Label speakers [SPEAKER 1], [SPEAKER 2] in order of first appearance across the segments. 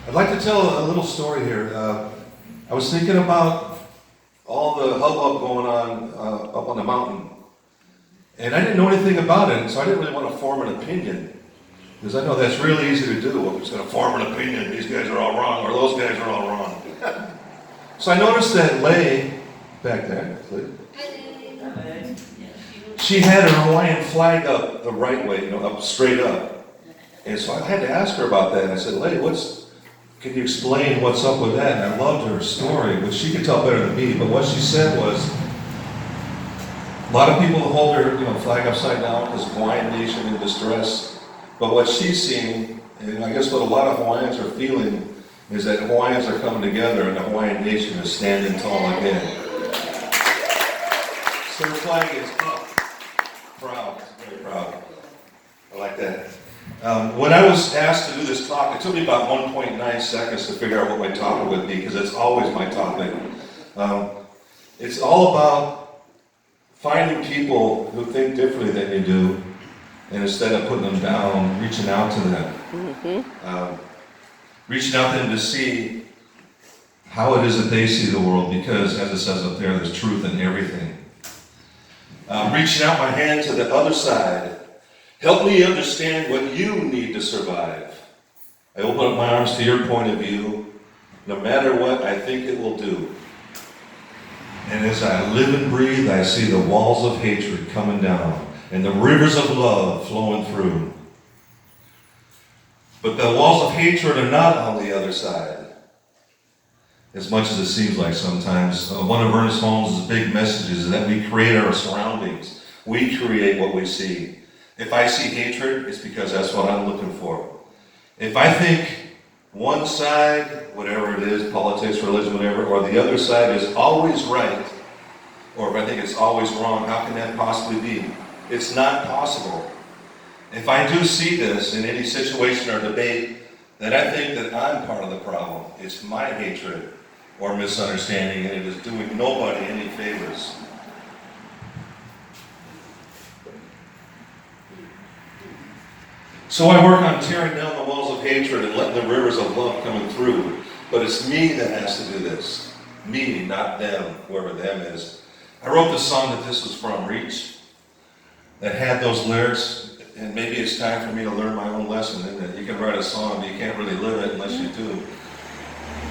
[SPEAKER 1] I'd like to tell a little story here. I was thinking about all the hubbub going on up on the mountain. And I didn't know anything about it, so I didn't really want to form an opinion. Because I know that's really easy to do. I'm just going to form an opinion. These guys are all wrong, or those guys are all wrong. So I noticed that Lay, back there, she had her Hawaiian flag up the right way, up straight up. And so I had to ask her about that. And I said, Lay, can you explain what's up with that? And I loved her story, which she could tell better than me. But what she said was, a lot of people hold their flag upside down because Hawaiian nation in distress. But what she's seeing, and I guess what a lot of Hawaiians are feeling, is that Hawaiians are coming together and the Hawaiian nation is standing tall again. So the flag is up. Proud, very proud. I like that. When I was asked to do this talk, it took me about 1.9 seconds to figure out what my topic would be, because it's always my topic. It's all about finding people who think differently than you do, and instead of putting them down, reaching out to them. Mm-hmm. Reaching out to them to see how it is that they see the world, because, as it says up there, there's truth in everything. Reaching out my hand to the other side. Help me understand what you need to survive. I open up my arms to your point of view. No matter what, I think it will do. And as I live and breathe, I see the walls of hatred coming down and the rivers of love flowing through. But the walls of hatred are not on the other side, as much as it seems like sometimes. One of Ernest Holmes' big messages is that we create our surroundings. We create what we see. If I see hatred, it's because that's what I'm looking for. If I think one side, whatever it is, politics, religion, whatever, or the other side is always right, or if I think it's always wrong, how can that possibly be? It's not possible. If I do see this in any situation or debate, then I think that I'm part of the problem. It's my hatred or misunderstanding, and it is doing nobody any favors. So I work on tearing down the walls of hatred and letting the rivers of love coming through. But it's me that has to do this. Me, not them, whoever them is. I wrote the song that this was from, Reach, that had those lyrics, and maybe it's time for me to learn my own lesson in that you can write a song, but you can't really live it unless you do.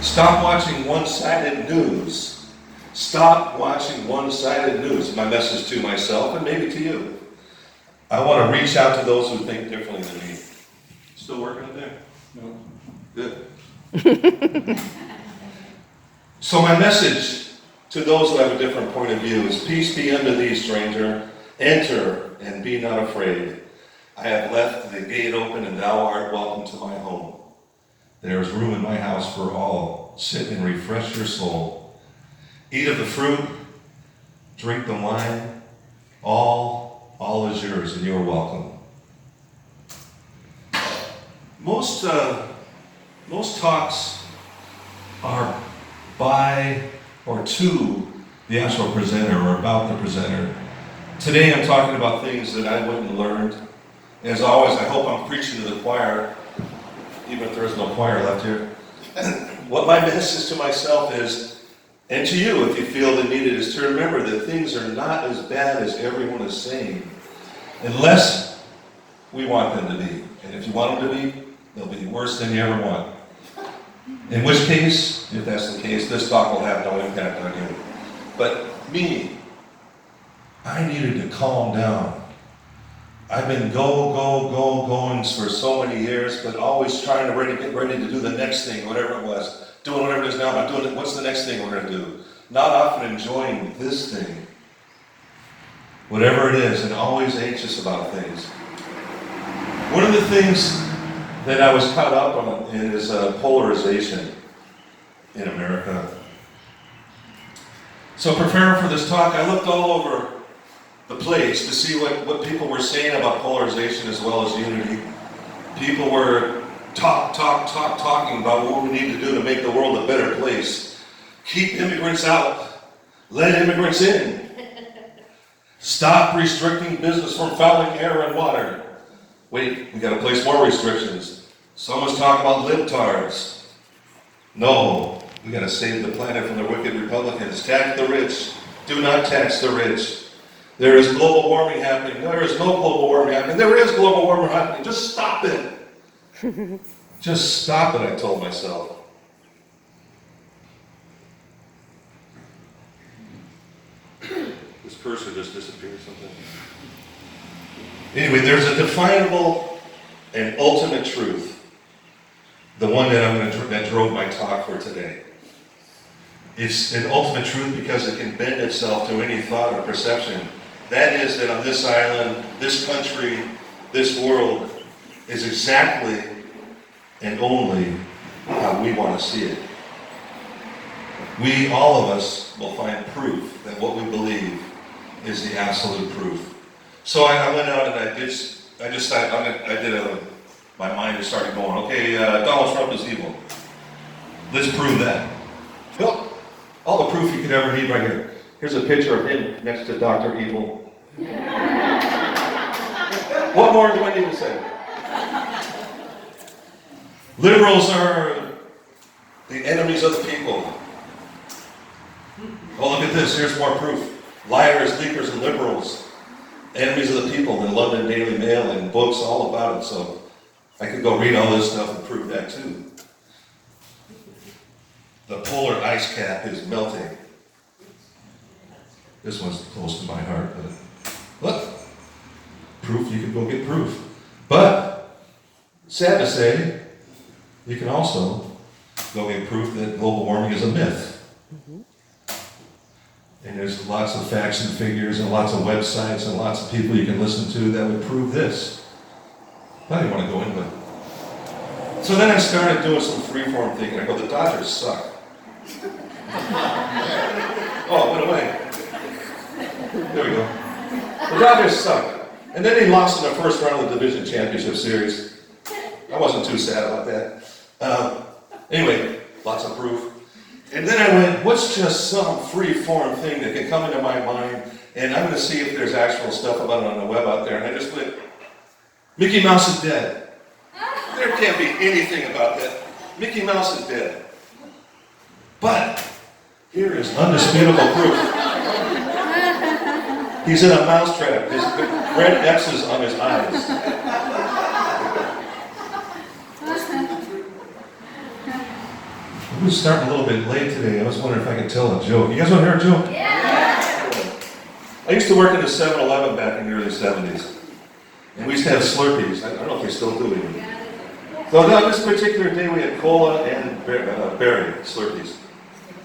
[SPEAKER 1] Stop watching one-sided news. Stop watching one-sided news. My message to myself and maybe to you. I want to reach out to those who think differently than me. Still working up there? No. Good. So my message to those who have a different point of view is, peace be unto thee, stranger. Enter and be not afraid. I have left the gate open and thou art welcome to my home. There is room in my house for all. Sit and refresh your soul. Eat of the fruit, drink the wine, all is yours, and you are welcome. Most talks are by or to the actual presenter or about the presenter. Today I'm talking about things that I went and learned. As always, I hope I'm preaching to the choir, even if there is no choir left here. What my message to myself is, and to you if you feel the need, is to remember that things are not as bad as everyone is saying, unless we want them to be. And if you want them to be, they'll be worse than you ever want. In which case, if that's the case, this talk will have no impact on you. But me, I needed to calm down. I've been going for so many years, but always trying to get ready to do the next thing, whatever it was. Doing whatever it is now, I'm doing it. What's the next thing we're going to do? Not often enjoying this thing, whatever it is, and always anxious about things. One of the things that I was caught up on is polarization in America. So preparing for this talk, I looked all over the place to see what people were saying about polarization as well as unity. People were talking about what we need to do to make the world a better place. Keep immigrants out. Let immigrants in. Stop restricting business from fouling air and water. Wait, we got to place more restrictions. Someone's talking about libtards. No, we got to save the planet from the wicked Republicans. Tax the rich. Do not tax the rich. There is global warming happening. There is no global warming happening. There is global warming happening. Just stop it. Just stop it, I told myself. This cursor just disappeared something. Anyway, there's a definable and ultimate truth. The one that drove my talk for today. It's an ultimate truth because it can bend itself to any thought or perception. That is that on this island, this country, this world is exactly and only how we want to see it. We, all of us, will find proof that what we believe is the absolute proof. So I went out and my mind just started going, okay, Donald Trump is evil. Let's prove that. Well, all the proof you could ever need right here. Here's a picture of him next to Dr. Evil. What more do I need to say? Liberals are the enemies of the people. Oh, look at this. Here's more proof. Liars, leakers, and liberals. Enemies of the people in London Daily Mail and books all about it. So I could go read all this stuff and prove that too. The polar ice cap is melting. This one's close to my heart, but look, proof, you can go get proof. But, sad to say, you can also go get proof that global warming is a myth. And there's lots of facts and figures and lots of websites and lots of people you can listen to that would prove this. I didn't want to go into it. So then I started doing some freeform thinking. I go, the Dodgers suck. Oh, it went away. There we go. The Dodgers suck. And then they lost in the first round of the division championship series. I wasn't too sad about that. Anyway, lots of proof. And then I went, what's just some free-form thing that can come into my mind, and I'm going to see if there's actual stuff about it on the web out there. And I just went, Mickey Mouse is dead. There can't be anything about that. Mickey Mouse is dead. But here is undisputable proof. He's in a mousetrap. His red X's on his eyes. I was starting a little bit late today. I was wondering if I could tell a joke. You guys want to hear a joke? Yeah! I used to work in a 7-Eleven back in the early 70s. And we used to have Slurpees. I don't know if they still do even. So on this particular day we had cola and berry Slurpees.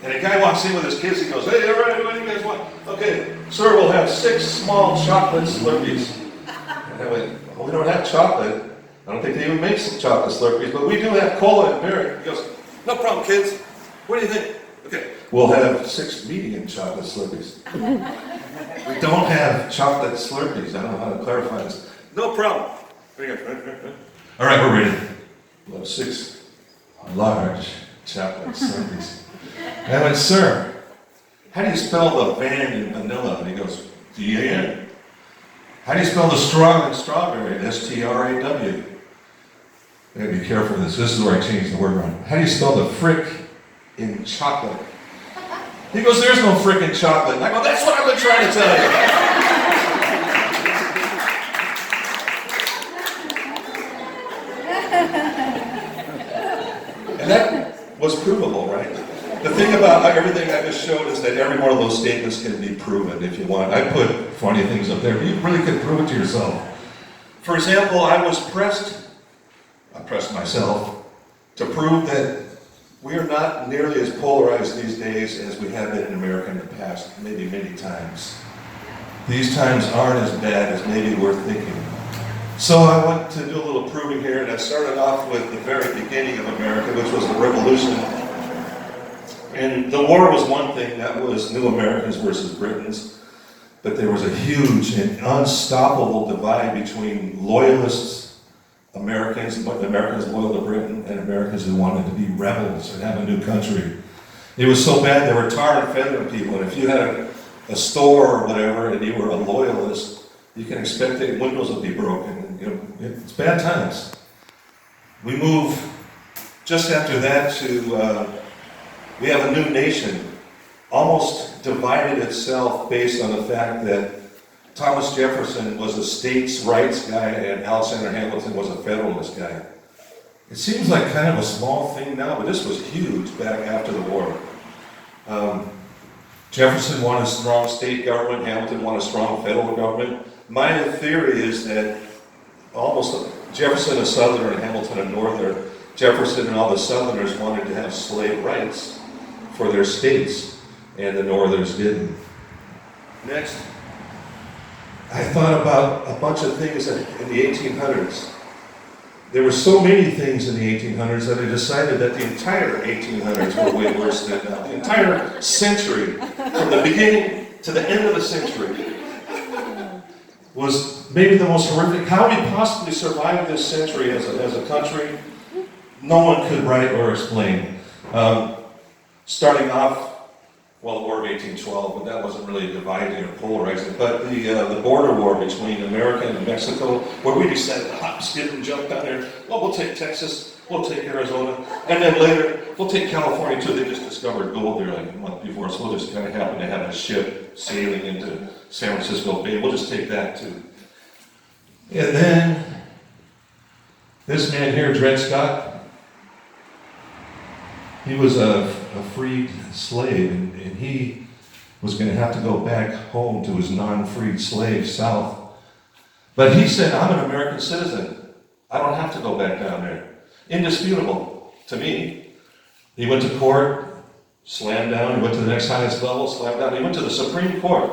[SPEAKER 1] And a guy walks in with his kids. He goes, hey, everybody, what do you guys want? Okay, sir, we'll have 6 small chocolate Slurpees. And I went, well, we don't have chocolate. I don't think they even make some chocolate Slurpees, but we do have cola and berry. He goes, no problem, kids. What do you think? Okay, we'll have 6 medium chocolate Slurpees. We don't have chocolate Slurpees. I don't know how to clarify this. No problem. All right, we're ready. We'll have 6 large chocolate Slurpees. And I went, sir, how do you spell the van in vanilla? And he goes, D-A-N. How do you spell the straw in strawberry? S-T-R-A-W. I gotta be careful with this. This is where I changed the word around. How do you spell the frick in chocolate? He goes, there's no frick in chocolate. And I go, that's what I've been trying to tell you. And that was provable, right? The thing about everything I just showed is that every one of those statements can be proven if you want. I put funny things up there, but you really could prove it to yourself. For example, I pressed myself to prove that we are not nearly as polarized these days as we have been in America in the past, maybe many times. These times aren't as bad as maybe we're thinking. So I went to do a little proving here, and I started off with the very beginning of America, which was the Revolution. And the war was one thing, that was New Americans versus Britons. But there was a huge and unstoppable divide between loyalists, Americans loyal to Britain, and Americans who wanted to be rebels and have a new country. It was so bad they were tar and feathering people, and if you had a store or whatever and you were a loyalist, you can expect that windows would be broken. And, it's bad times. We move Just after that, we have a new nation, almost divided itself based on the fact that Thomas Jefferson was a states' rights guy and Alexander Hamilton was a federalist guy. It seems like kind of a small thing now, but this was huge back after the war. Jefferson wanted a strong state government, Hamilton wanted a strong federal government. My theory is that almost Jefferson a Southerner and Hamilton a Northerner. Jefferson and all the Southerners wanted to have slave rights for their states, and the Northerners didn't. Next, I thought about a bunch of things in the 1800s. There were so many things in the 1800s that I decided that the entire 1800s were way worse than now. The entire century, from the beginning to the end of the century, was maybe the most horrific. How we possibly survived this century as a country, no one could write or explain. Starting off, well, the War of 1812, but that wasn't really dividing or polarizing, but the border war between America and Mexico, where we decided to hop, skip, and jump down there. Well, we'll take Texas, we'll take Arizona, and then later, we'll take California too. They just discovered gold there like a month before, so we'll just kind of happen to have a ship sailing into San Francisco Bay. We'll just take that too. And then, this man here, Dred Scott, he was a freed slave, and he was going to have to go back home to his non-freed slaves south. But he said, I'm an American citizen. I don't have to go back down there. Indisputable to me. He went to court, slammed down. He went to the next highest level, slammed down. He went to the Supreme Court,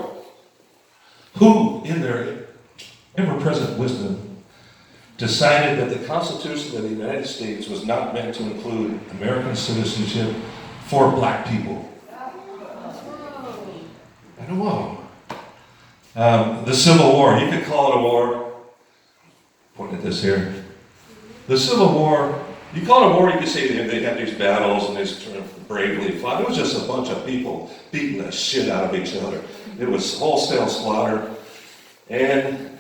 [SPEAKER 1] who, in their ever-present wisdom, decided that the Constitution of the United States was not meant to include American citizenship for black people. I don't know. The Civil War, you could call it a war. Point at this here. The Civil War, you call it a war, you could say they had these battles and they bravely fought. It was just a bunch of people beating the shit out of each other. It was wholesale slaughter. And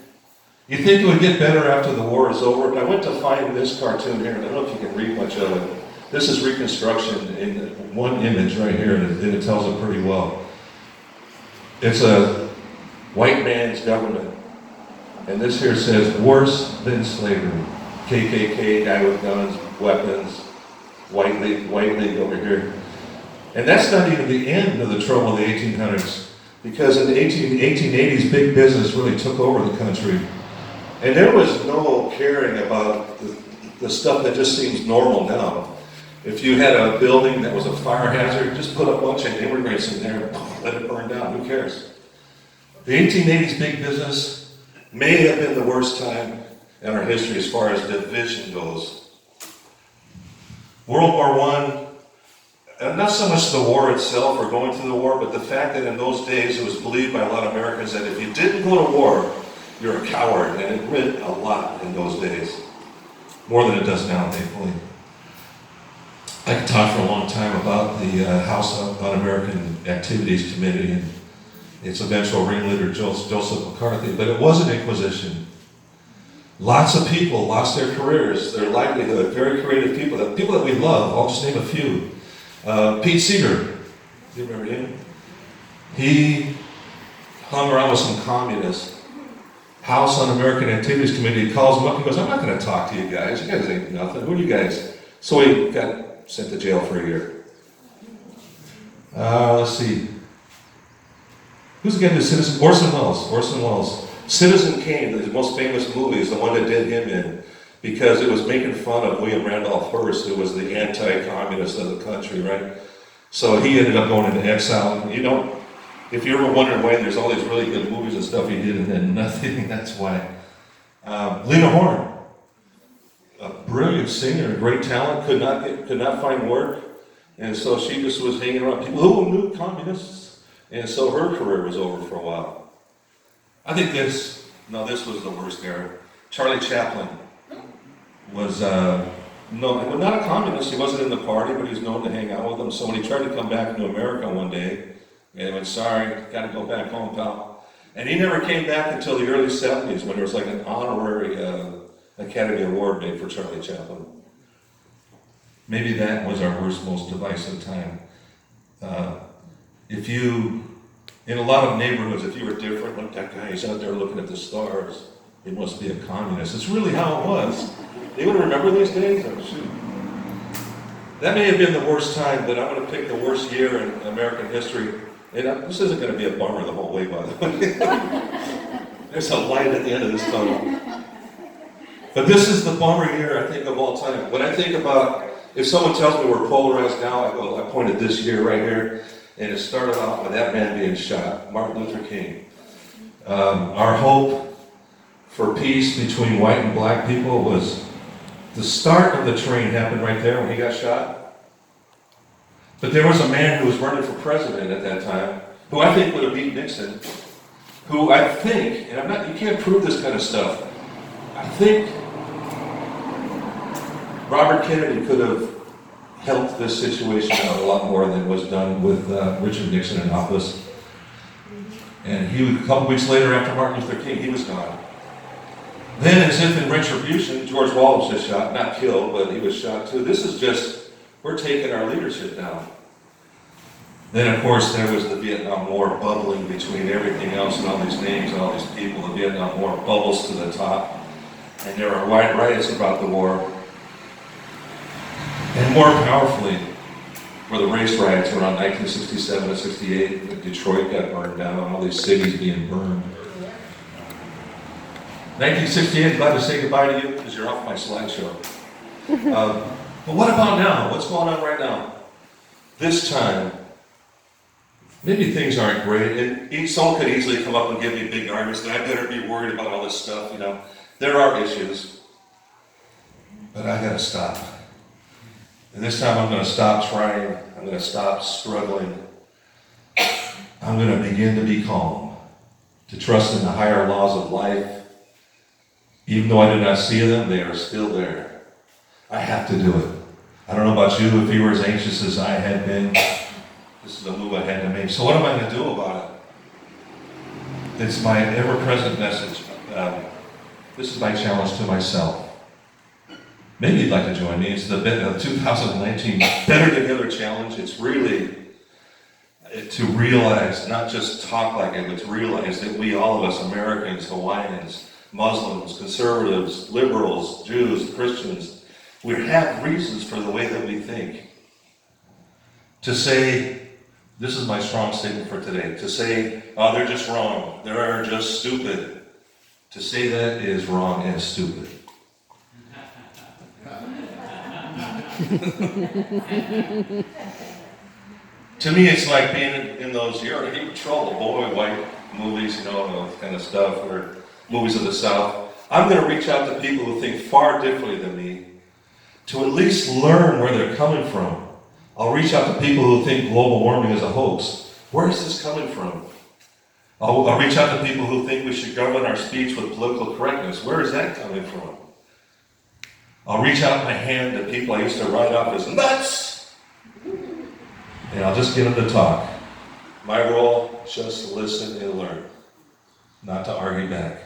[SPEAKER 1] you think it would get better after the war is over, but I went to find this cartoon here, and I don't know if you can read much of it. This is Reconstruction in one image right here, and it tells it pretty well. It's a white man's government, and this here says, worse than slavery. KKK, guy with guns, weapons, white league over here. And that's not even the end of the trouble of the 1800s, because in the 1880s, big business really took over the country. And there was no caring about the stuff that just seems normal now. If you had a building that was a fire hazard, just put a bunch of immigrants in there and let it burn down. Who cares? The 1880s big business may have been the worst time in our history as far as division goes. World War I, and not so much the war itself or going to the war, but the fact that in those days it was believed by a lot of Americans that if you didn't go to war, you're a coward, and it meant a lot in those days. More than it does now, thankfully. I could talk for a long time about the House Un-American Activities Committee and its eventual ringleader, Joseph McCarthy, but it was an inquisition. Lots of people lost their careers, their livelihood, very creative people that we love. I'll just name a few. Pete Seeger, do you remember him? He hung around with some communists. House Un-American Activities Committee calls him up and goes, I'm not going to talk to you guys. You guys ain't nothing. Who are you guys? So he got sent to jail for a year. Let's see. Who's again the Citizen? Orson Welles. Citizen Kane, the most famous movie, is the one that did him in, because it was making fun of William Randolph Hearst, who was the anti-communist of the country, right? So he ended up going into exile. You know, if you're ever wondering why there's all these really good movies and stuff he did and then nothing, that's why. Lena Horne, a brilliant singer, great talent, could not find work, and so she just was hanging around people who knew communists, and so her career was over for a while. I think this was the worst era. Charlie Chaplin was not a communist. He wasn't in the party, but he was known to hang out with them. So when he tried to come back to America one day, and he went, sorry, got to go back home, pal. And he never came back until the early 70s when there was like an honorary Academy Award made for Charlie Chaplin. maybe that was our worst, most divisive time. In a lot of neighborhoods, if you were different, like that guy, he's out there looking at the stars, he must be a communist. It's really how it was. Anyone remember these days? Oh, shoot. That may have been the worst time, but I'm going to pick the worst year in American history. And this isn't going to be a bummer the whole way, by the way. There's a light at the end of this tunnel. But this is the bummer year, I think, of all time. When I think about, if someone tells me we're polarized now, I point at this year right here, and it started off with that man being shot, Martin Luther King. Our hope for peace between white and black people was the start of the train happened right there when he got shot. But there was a man who was running for president at that time, who I think would have beat Nixon, who I think, and you can't prove this kind of stuff, I think Robert Kennedy could have helped this situation out a lot more than was done with Richard Nixon in office. And a couple weeks later, after Martin Luther King, he was gone. Then, as if in retribution, George Wallace was shot, not killed, but he was shot too. This is just, we're taking our leadership down. Then, of course, there was the Vietnam War bubbling between everything else and all these names and all these people. The Vietnam War bubbles to the top. And there are wide riots about the war. And more powerfully were the race riots around 1967 and 68. When Detroit got burned down, all these cities being burned. 1968, glad to say goodbye to you because you're off my slideshow. But what about now? What's going on right now? This time, maybe things aren't great. And someone could easily come up and give me big arguments that I better be worried about all this stuff, There are issues. But I gotta stop. And this time I'm going to stop trying. I'm going to stop struggling. I'm going to begin to be calm, to trust in the higher laws of life. Even though I do not see them, they are still there. I have to do it. I don't know about you, if you were as anxious as I had been. This is a move I had to make. So what am I going to do about it? It's my ever-present message. This is my challenge to myself. Maybe you'd like to join me. It's the 2019 Better Together Challenge. It's really to realize, not just talk like it, but to realize that we, all of us, Americans, Hawaiians, Muslims, conservatives, liberals, Jews, Christians, we have reasons for the way that we think. To say, this is my strong statement for today, to say, oh, they're just wrong, they're just stupid. To say that is wrong and stupid. To me, it's like being in those, you're in patrol, the boy white movies, those kind of stuff, or movies of the South. I'm going to reach out to people who think far differently than me, to at least learn where they're coming from. I'll reach out to people who think global warming is a hoax. Where is this coming from? I'll reach out to people who think we should govern our speech with political correctness. Where is that coming from? I'll reach out my hand to people I used to write off as nuts, and I'll just get them to talk. My role, just to listen and learn, not to argue back.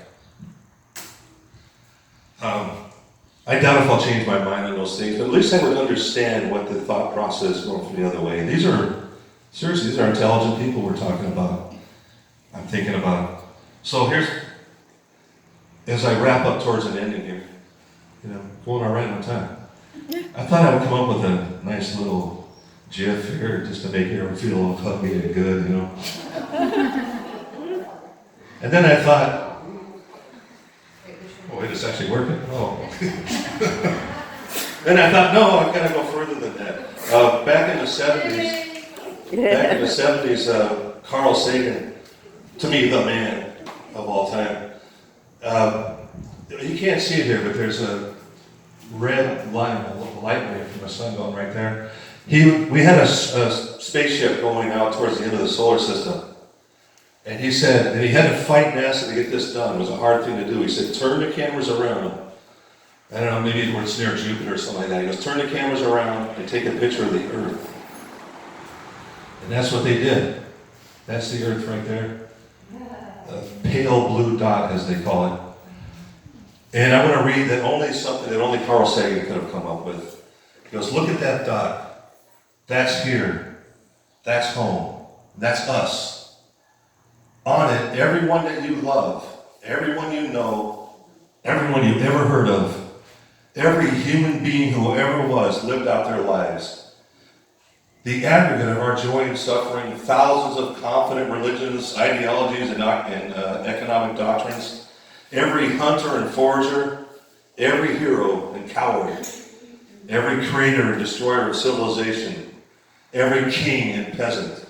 [SPEAKER 1] I doubt if I'll change my mind on those things, but at least I would understand what the thought process is going from the other way. These are intelligent people we're talking about. I'm thinking about. So here's, as I wrap up towards an ending here, going all right on time. I thought I would come up with a nice little GIF here just to make everyone feel a little huggy and good, And then I thought, oh, wait, it's actually working? Oh. Then I thought, no, I've got to go further than that. Back in the 70s, Carl Sagan, to me, the man of all time. You can't see it here, but there's a red line, a light wave from the sun going right there. We had a spaceship going out towards the end of the solar system. And he said, and he had to fight NASA to get this done. It was a hard thing to do. He said, turn the cameras around. I don't know, maybe it's near Jupiter or something like that. He goes, turn the cameras around and take a picture of the Earth. And that's what they did. That's the Earth right there. A pale blue dot, as they call it. And I want to read that something that only Carl Sagan could have come up with. He goes, look at that dot. That's here. That's home. That's us. On it, everyone that you love, everyone you know, everyone you've ever heard of, every human being who ever was lived out their lives. The aggregate of our joy and suffering, thousands of confident religions, ideologies, and economic doctrines, every hunter and forager, every hero and coward, every creator and destroyer of civilization, every king and peasant,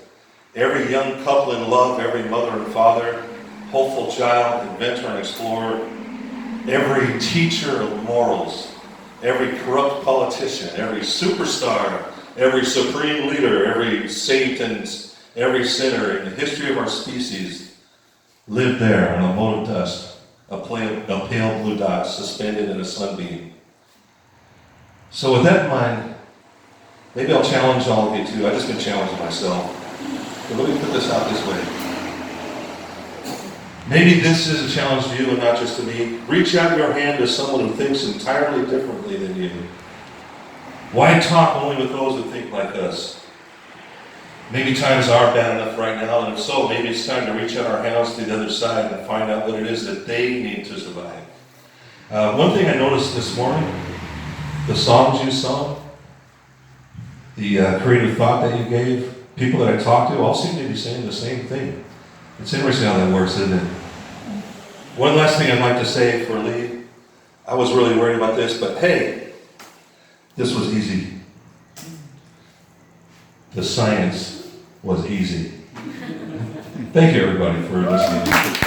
[SPEAKER 1] every young couple in love, every mother and father, hopeful child, inventor and explorer, every teacher of morals, every corrupt politician, every superstar, every supreme leader, every saint and every sinner in the history of our species lived there on a mote of dust, a pale blue dot suspended in a sunbeam. So with that in mind, maybe I'll challenge all of you too. I've just been challenging myself. But let me put this out this way. Maybe this is a challenge to you and not just to me. Reach out your hand to someone who thinks entirely differently than you. Why talk only with those who think like us? Maybe times are bad enough right now, and if so, maybe it's time to reach out our hands to the other side and find out what it is that they need to survive. One thing I noticed this morning, the songs you sung, the creative thought that you gave, people that I talked to all seem to be saying the same thing. It's interesting how that works, isn't it? One last thing I'd like to say for Lee. I was really worried about this, but hey, this was easy. The science was easy. Thank you, everybody, for listening.